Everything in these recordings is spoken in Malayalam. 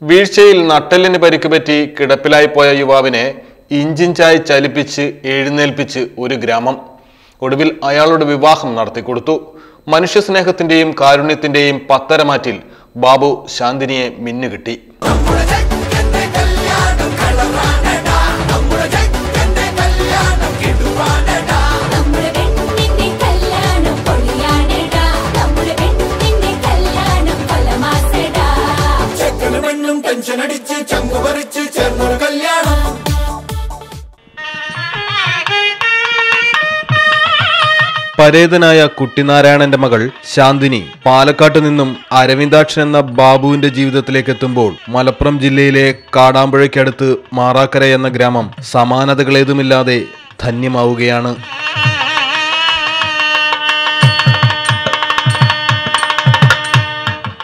വീഴ്ചയിൽ നട്ടെല്ലിന് പരിക്ക് പറ്റി കിടപ്പിലായി പോയ യുവാവിനെ ഇഞ്ചിഞ്ചായി ചലിപ്പിച്ച് എഴുന്നേൽപ്പിച്ച് ഒരു ഗ്രാമം. ഒടുവിൽ അയാളുടെ വിവാഹം നടത്തിക്കൊടുത്തു. മനുഷ്യസ്നേഹത്തിന്റെയും കാരുണ്യത്തിന്റെയും പത്തരമാറ്റിൽ ബാബു ശാന്തിനിയെ മിന്നുകിട്ടി. പരേതനായ കുട്ടിനാരായണന്റെ മകൾ ശാന്തിനി പാലക്കാട്ട് നിന്നും അരവിന്ദാക്ഷൻ എന്ന ബാബുവിന്റെ ജീവിതത്തിലേക്ക് എത്തുമ്പോൾ മലപ്പുറം ജില്ലയിലെ കാടാമ്പുഴയ്ക്കടുത്ത് മാറാക്കര എന്ന ഗ്രാമം സമാനതകളേതുമില്ലാതെ ധന്യമാവുകയാണ്.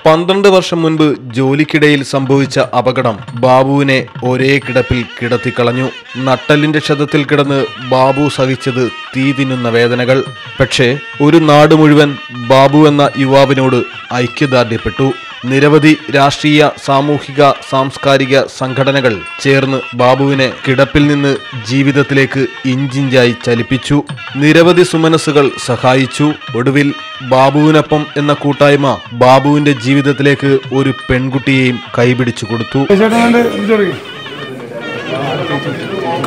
പന്ത്രണ്ട് വർഷം മുൻപ് ജോലിക്കിടയിൽ സംഭവിച്ച അപകടം ബാബുവിനെ ഒരേ കിടപ്പിൽ കിടത്തിക്കളഞ്ഞു. നട്ടെല്ലിന്റെ ക്ഷതത്തിൽ കിടന്ന് ബാബു സഹിച്ചത് തീ തിന്നുന്ന വേദനകൾ. പക്ഷേ ഒരു നാട് മുഴുവൻ ബാബു എന്ന യുവാവിനോട് ഐക്യദാർഢ്യപ്പെട്ടു. നിരവധി രാഷ്ട്രീയ, സാമൂഹിക, സാംസ്കാരിക സംഘടനകൾ ചേർന്ന് ബാബുവിനെ കിടപ്പിൽ നിന്ന് ജീവിതത്തിലേക്ക് ഇഞ്ചിഞ്ചായി ചലിപ്പിച്ചു. നിരവധി സുമനസ്സുകൾ സഹായിച്ചു. ഒടുവിൽ ബാബുവിനൊപ്പം എന്ന കൂട്ടായ്മ ബാബുവിന്റെ ജീവിതത്തിലേക്ക് ഒരു പെൺകുട്ടിയെയും കൈപിടിച്ചു കൊടുത്തു.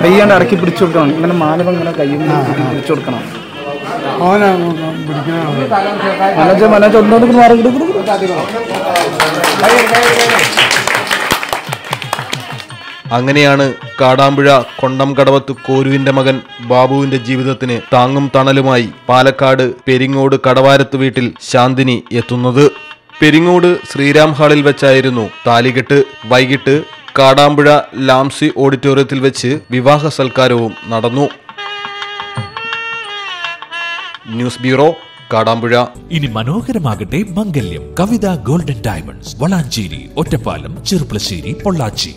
കൈയാണ്ട് അടക്കി പിടിച്ചു കൊടുക്കണം. ഇങ്ങനെ മാനവ ഇങ്ങനെ കൈ പിടിച്ചു കൊടുക്കണം. അങ്ങനെയാണ് കാടാമ്പുഴ കൊണ്ടംകടവത്ത് കോരുവിന്റെ മകൻ ബാബുവിന്റെ ജീവിതത്തിന് താങ്ങും തണലുമായി പാലക്കാട് പെരിങ്ങോട് കടവാരത്ത് വീട്ടിൽ ശാന്തിനി എത്തുന്നത്. പെരിങ്ങോട് ശ്രീരാം ഹാളിൽ വെച്ചായിരുന്നു താലികെട്ട്. വൈകിട്ട് കാടാമ്പുഴ ലാംസി ഓഡിറ്റോറിയത്തിൽ വെച്ച് വിവാഹ സൽക്കാരവും നടന്നു. News bureau, Kadampuzha. ഇനി മനോഹരമാകട്ടെ മംഗല്യം. കവിത ഗോൾഡൻ ഡയമണ്ട്സ്, വളാഞ്ചേരി, ഒറ്റപ്പാലം, ചെറുപ്പളശ്ശേരി, പൊള്ളാച്ചി.